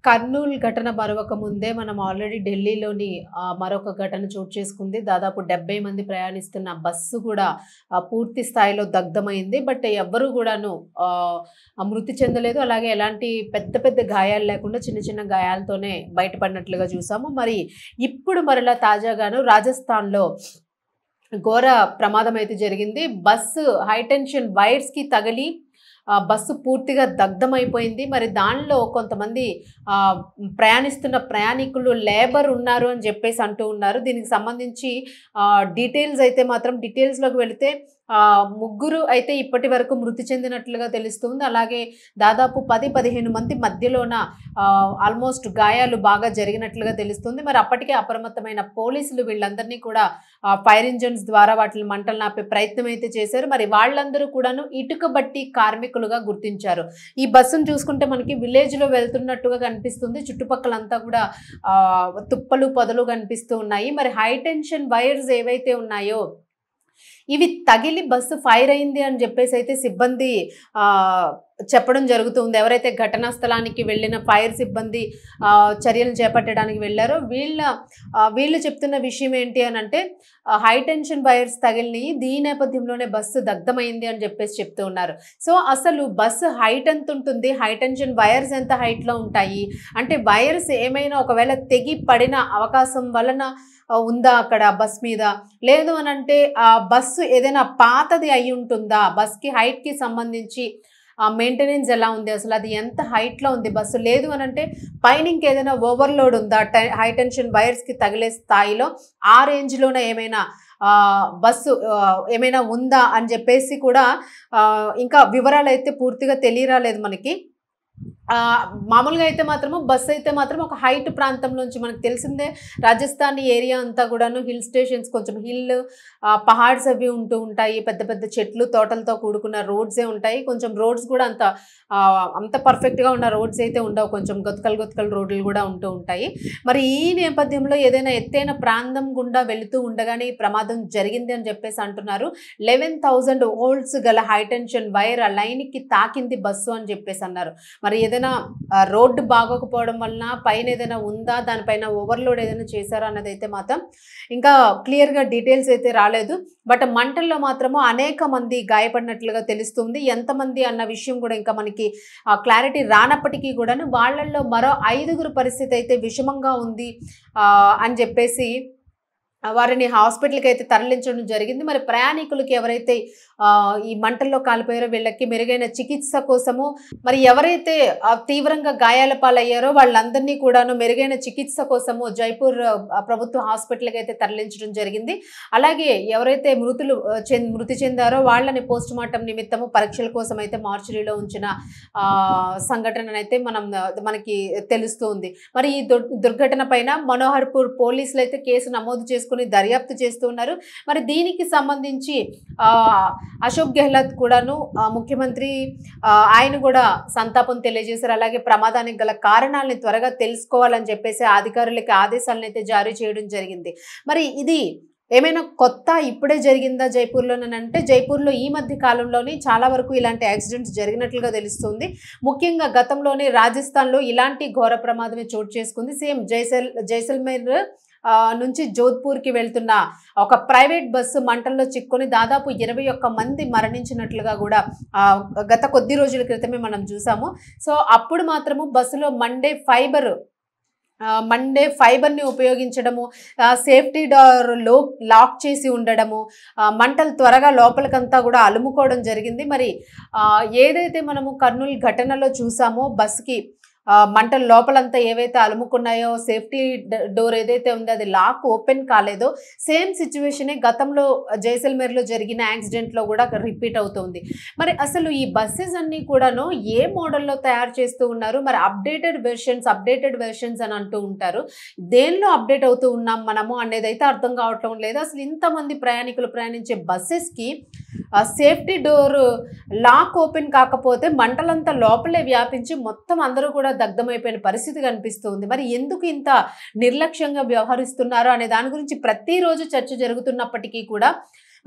కర్నూల్ ఘటన మరొక ముందే మనం ఆల్రెడీ ఢిల్లీలోని మరొక ఘటన చోటు చేసుకుంది. దాదాపు 70 మంది ప్రయాణిస్తున్న బస్సు కూడా పూర్తి స్థాయిలో దగ్ధమైంది. బట్ ఎవ్వరు కూడాను ఆహ్, మృతి చెందలేదు. అలాగే ఎలాంటి పెద్ద పెద్ద గాయాలు లేకుండా చిన్న చిన్న గాయాలతోనే బయటపడినట్లుగా చూసాము. మరి ఇప్పుడు మరలా తాజాగాను రాజస్థాన్‌లో ఘోర ప్రమాదం అయితే జరిగింది. బస్సు హైటెన్షన్ వైర్స్‌కి తగిలి బస్సు పూర్తిగా దగ్ధమైపోయింది. మరి దానిలో కొంతమంది ఆహ్, ప్రయాణిస్తున్న ప్రయాణికులు లేబర్ ఉన్నారు అని జెప్పేసి అంటూ ఉన్నారు. దీనికి సంబంధించి డీటెయిల్స్ అయితే మాత్రం డీటెయిల్స్‌లోకి వెళితే ముగ్గురు అయితే ఇప్పటి వరకు మృతి చెందినట్లుగా తెలుస్తుంది. అలాగే దాదాపు 10, 15 మంది మధ్యలోన ఆల్మోస్ట్ గాయాలు బాగా జరిగినట్లుగా తెలుస్తుంది. మరి అప్పటికే అప్రమత్తమైన పోలీసులు వీళ్ళందరినీ కూడా ఫైర్ ఇంజిన్స్ ద్వారా వాటిని మంటలను ఆపే ప్రయత్నం అయితే చేశారు. మరి వాళ్ళందరూ కూడాను ఇటుక బట్టి కార్మికులుగా గుర్తించారు. ఈ బస్సును చూసుకుంటే మనకి విలేజ్‌లో వెళ్తున్నట్టుగా కనిపిస్తుంది. చుట్టుపక్కలంతా కూడా తుప్పలు, పొదలు కనిపిస్తూ ఉన్నాయి. మరి హై టెన్షన్ వైర్స్ ఏవైతే ఉన్నాయో ఇవి తగిలి బస్సు ఫైర్ అయింది అని చెప్పేసి అయితే సిబ్బంది చెప్పడం జరుగుతుంది. ఎవరైతే ఘటనా స్థలానికి వెళ్ళిన ఫైర్ సిబ్బంది చర్యలు చేపట్టడానికి వెళ్ళారో వీళ్ళు చెప్తున్న విషయం ఏంటి అని అంటే హై టెన్షన్ వైర్స్ తగిలినాయి. దీని నేపథ్యంలోనే బస్సు దగ్ధమైంది అని చెప్పేసి చెప్తూ ఉన్నారు. సో అసలు బస్సు హైట్ ఎంత ఉంటుంది, హై టెన్షన్ వైర్స్ ఎంత హైట్లో ఉంటాయి అంటే వైర్స్ ఏమైనా ఒకవేళ తెగి పడిన అవకాశం వలన ఉందా అక్కడ బస్ మీద, లేదు అని అంటే ఆ బస్సు ఏదైనా పాతది అయి ఉంటుందా, బస్కి హైట్కి సంబంధించి మెయింటెనెన్స్ ఎలా ఉంది, అసలు అది ఎంత హైట్లో ఉంది బస్సు, లేదు అని అంటే పైన ఇంకేదైనా ఓవర్లోడ్ ఉందా హై టెన్షన్ వైర్స్కి తగిలే స్థాయిలో ఆ రేంజ్లోనే ఏమైనా బస్సు ఏమైనా ఉందా అని చెప్పేసి కూడా ఇంకా వివరాలు అయితే పూర్తిగా తెలియరాలేదు మనకి. మామూలుగా అయితే మాత్రము బస్సు అయితే మాత్రం ఒక హైట్ ప్రాంతం నుంచి మనకు తెలిసిందే రాజస్థాన్ ఏరియా అంతా కూడాను హిల్ స్టేషన్స్, కొంచెం హిల్ పహాడ్స్ అవి ఉంటూ ఉంటాయి. పెద్ద పెద్ద చెట్లు తోటలతో కూడుకున్న రోడ్సే ఉంటాయి. కొంచెం రోడ్స్ కూడా అంత పర్ఫెక్ట్గా ఉన్న రోడ్స్ అయితే ఉండవు. కొంచెం గొతకలు రోడ్లు కూడా ఉంటూ ఉంటాయి. మరి ఈ నేపథ్యంలో ఏదైనా ఎత్తైన ప్రాంతం గుండా వెళుతూ ఉండగానే ఈ ప్రమాదం జరిగింది అని చెప్పేసి అంటున్నారు. 11,000 వోల్ట్స్ గల హై టెన్షన్ వైర్ ఆ లైన్కి తాకింది బస్సు అని చెప్పేసి అన్నారు. మరి ఏదైనా రోడ్డు బాగోకపోవడం వలన పైన ఏదైనా ఉందా, దానిపైన ఓవర్లోడ్ ఏదైనా చేశారా అన్నది అయితే మాత్రం ఇంకా క్లియర్గా డీటెయిల్స్ అయితే రాలేదు. బట్ మంటల్లో మాత్రము అనేక మంది గాయపడినట్లుగా తెలుస్తుంది. ఎంతమంది అన్న విషయం కూడా ఇంకా మనకి క్లారిటీ రానప్పటికీ కూడాను వాళ్ళల్లో మరో 5గురు పరిస్థితి అయితే విషమంగా ఉంది అని చెప్పేసి వారిని హాస్పిటల్కి అయితే తరలించడం జరిగింది. మరి ప్రయాణికులకి ఎవరైతే ఈ మంటల్లో కాలిపోయారో వీళ్ళకి మెరుగైన చికిత్స కోసము, మరి ఎవరైతే తీవ్రంగా గాయాల పాలయ్యారో వాళ్ళందరినీ కూడాను మెరుగైన చికిత్స కోసము జైపూర్ ప్రభుత్వ హాస్పిటల్కి అయితే తరలించడం జరిగింది. అలాగే ఎవరైతే మృతి చెందారో వాళ్ళని పోస్ట్ మార్టం నిమిత్తము పరీక్షల కోసం అయితే మార్చురీలో ఉంచిన సంఘటననైతే మనకి తెలుస్తుంది. మరి ఈ దుర్ఘటన పైన మనోహర్పూర్ పోలీసులు అయితే కేసు నమోదు చేసుకుని దర్యాప్తు చేస్తూ ఉన్నారు. మరి దీనికి సంబంధించి అశోక్ గెహ్లోట్ కూడాను ముఖ్యమంత్రి ఆయన కూడా సంతాపం తెలియజేశారు. అలాగే ప్రమాదానికి గల కారణాలను త్వరగా తెలుసుకోవాలని చెప్పేసి అధికారులకి ఆదేశాలను అయితే జారీ చేయడం జరిగింది. మరి ఇది ఏమైనా కొత్త ఇప్పుడే జరిగిందా జైపూర్లోనంటే జైపూర్లో ఈ మధ్య కాలంలోనే చాలా వరకు ఇలాంటి యాక్సిడెంట్స్ జరిగినట్లుగా తెలుస్తుంది. ముఖ్యంగా గతంలోనే రాజస్థాన్లో ఇలాంటి ఘోర ప్రమాదమే చోటు చేసుకుంది. సేమ్ జైసల్మేర్ నుంచి జోధ్పూర్కి వెళ్తున్న ఒక ప్రైవేట్ బస్సు మంటల్లో చిక్కుని దాదాపు 21 మంది మరణించినట్లుగా కూడా గత కొద్ది రోజుల క్రితమే మనం చూసాము. సో అప్పుడు మాత్రము బస్సులో మండే ఫైబర్ని ఉపయోగించడము, సేఫ్టీ డోర్ లాక్ చేసి ఉండడము, మంటలు త్వరగా లోపలికంతా కూడా అలుముకోవడం జరిగింది. మరి ఏదైతే మనము కర్నూలు ఘటనలో చూసామో బస్సుకి మంటలు లోపలంతా ఏవైతే అలుముకున్నాయో సేఫ్టీ డోర్ ఏదైతే ఉందో అది లాక్ ఓపెన్ కాలేదో సేమ్ సిచ్యువేషనే గతంలో జైసల్మేర్లో జరిగిన యాక్సిడెంట్లో కూడా రిపీట్ అవుతుంది. మరి అసలు ఈ బస్సెస్ అన్నీ కూడాను ఏ మోడల్లో తయారు చేస్తూ ఉన్నారు, మరి అప్డేటెడ్ వెర్షన్స్ అని అంటూ ఉంటారు. దేనిలో అప్డేట్ అవుతూ ఉన్నాం మనము అనేది అయితే అర్థం కావటం లేదు. అసలు ఇంతమంది ప్రయాణికులు ప్రయాణించే బస్సెస్కి సేఫ్టీ డోర్ లాక్ ఓపెన్ కాకపోతే మంటలంతా లోపలే వ్యాపించి మొత్తం అందరూ కూడా దగ్ధమైపోయిన పరిస్థితి కనిపిస్తుంది. మరి ఎందుకు ఇంత నిర్లక్ష్యంగా వ్యవహరిస్తున్నారు అనే దాని గురించి ప్రతిరోజు చర్చ జరుగుతున్నప్పటికీ కూడా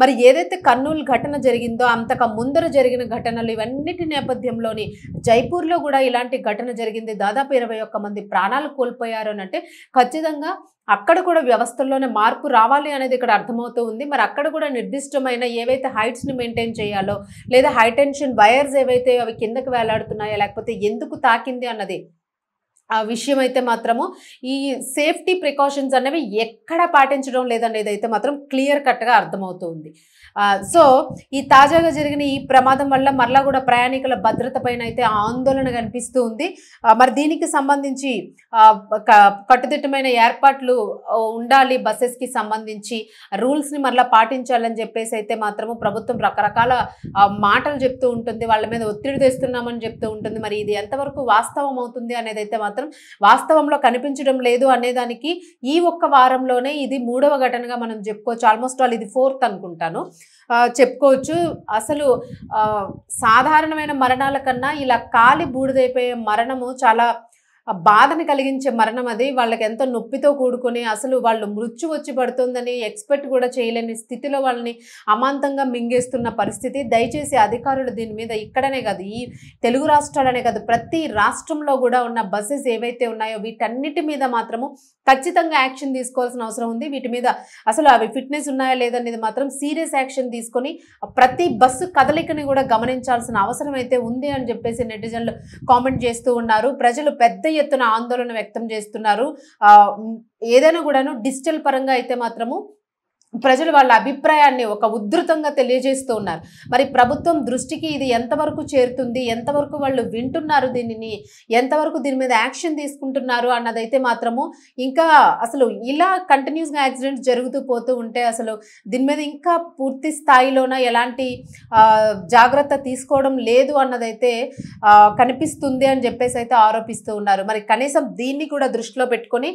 మరి ఏదైతే కర్నూలు ఘటన జరిగిందో అంతకు ముందర జరిగిన ఘటనలు ఇవన్నిటి నేపథ్యంలోని జైపూర్లో కూడా ఇలాంటి ఘటన జరిగింది. దాదాపు 21 మంది ప్రాణాలు కోల్పోయారు అని అంటే ఖచ్చితంగా అక్కడ కూడా వ్యవస్థల్లోనే మార్పు రావాలి అనేది ఇక్కడ అర్థమవుతూ ఉంది. మరి అక్కడ కూడా నిర్దిష్టమైన ఏవైతే హైట్స్ని మెయింటైన్ చేయాలో, లేదా హై టెన్షన్ వైర్స్ ఏవైతే అవి కిందకి వేలాడుతున్నాయో, లేకపోతే ఎందుకు తాకింది అన్నది ఆ విషయం అయితే మాత్రము ఈ సేఫ్టీ ప్రికాషన్స్ అనేవి ఎక్కడ పాటించడం లేదనేది అయితే మాత్రం క్లియర్ కట్గా అర్థమవుతుంది. సో ఈ తాజాగా జరిగిన ఈ ప్రమాదం వల్ల మరలా కూడా ప్రయాణికుల భద్రత పైన అయితే ఆందోళన కనిపిస్తూ ఉంది. మరి దీనికి సంబంధించి కట్టుదిట్టమైన ఏర్పాట్లు ఉండాలి, బస్సెస్కి సంబంధించి రూల్స్ని మరలా పాటించాలని చెప్పేసి అయితే మాత్రము ప్రభుత్వం రకరకాల మాటలు చెప్తూ ఉంటుంది, వాళ్ళ మీద ఒత్తిడి తెస్తున్నామని చెప్తూ ఉంటుంది. మరి ఇది ఎంతవరకు వాస్తవం అవుతుంది అనేది అయితే మాత్రం వాస్తవంలో కనిపించడం లేదు అనేదానికి ఈ ఒక్క వారంలోనే ఇది 3వ ఘటనగా మనం చెప్పుకోవచ్చు. ఆల్మోస్ట్ ఆల్ ఇది 4th అనుకుంటాను చెప్పుకోవచ్చు. అసలు సాధారణమైన మరణాల కన్నా ఇలా కాలి బూడిదైపోయే మరణము చాలా బాధని కలిగించే మరణం అది. వాళ్ళకి ఎంతో నొప్పితో కూడుకొని అసలు వాళ్ళు మృత్యు వచ్చి పడుతుందని ఎక్స్పెక్ట్ కూడా చేయలేని స్థితిలో వాళ్ళని అమాంతంగా మింగేస్తున్న పరిస్థితి. దయచేసి అధికారులు దీని మీద ఇక్కడనే కాదు, ఈ తెలుగు రాష్ట్రాలనే కాదు, ప్రతి రాష్ట్రంలో కూడా ఉన్న బస్సెస్ ఏవైతే ఉన్నాయో వీటన్నిటి మీద మాత్రము ఖచ్చితంగా యాక్షన్ తీసుకోవాల్సిన అవసరం ఉంది. వీటి మీద అసలు అవి ఫిట్నెస్ ఉన్నాయా లేదనేది మాత్రం సీరియస్ యాక్షన్ తీసుకొని ప్రతి బస్సు కదలికని కూడా గమనించాల్సిన అవసరం అయితే ఉంది అని చెప్పేసి నెటిజన్లు కామెంట్ చేస్తూ ఉన్నారు. ప్రజలు పెద్ద ఎత్తున ఆందోళన వ్యక్తం చేస్తున్నారు. ఏదైనా కూడాను డిజిటల్ పరంగా అయితే మాత్రము ప్రజలు వాళ్ళ అభిప్రాయాన్ని ఒక ఉధృతంగా తెలియజేస్తూ ఉన్నారు. మరి ప్రభుత్వం దృష్టికి ఇది ఎంతవరకు చేరుతుంది, ఎంతవరకు వాళ్ళు వింటున్నారు, దీనిని ఎంతవరకు దీని మీద యాక్షన్ తీసుకుంటున్నారు అన్నదైతే మాత్రము ఇంకా అసలు ఇలా కంటిన్యూస్గా యాక్సిడెంట్స్ జరుగుతూ పోతూ ఉంటే అసలు దీని మీద ఇంకా పూర్తి స్థాయిలోన ఎలాంటి జాగ్రత్త తీసుకోవడం లేదు అన్నదైతే కనిపిస్తుంది అని చెప్పేసి అయితే ఆరోపిస్తూ ఉన్నారు. మరి కనీసం దీన్ని కూడా దృష్టిలో పెట్టుకొని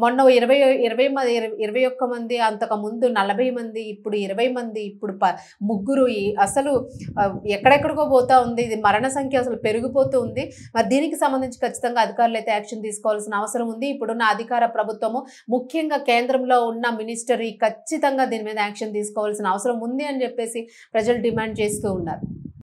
మొన్న 21 మంది, అంతకు ముందు 40 మంది, ఇప్పుడు 20 మంది, ఇప్పుడు 3 అసలు ఎక్కడెక్కడికో పోతా ఉంది. ఇది మరణ సంఖ్య అసలు పెరిగిపోతూ ఉంది. మరి దీనికి సంబంధించి ఖచ్చితంగా అధికారులు అయితే యాక్షన్ తీసుకోవాల్సిన అవసరం ఉంది. ఇప్పుడున్న అధికార ప్రభుత్వము, ముఖ్యంగా కేంద్రంలో ఉన్న మినిస్టర్ ఖచ్చితంగా దీని మీద యాక్షన్ తీసుకోవాల్సిన అవసరం ఉంది అని చెప్పేసి ప్రజలు డిమాండ్ చేస్తూ ఉన్నారు.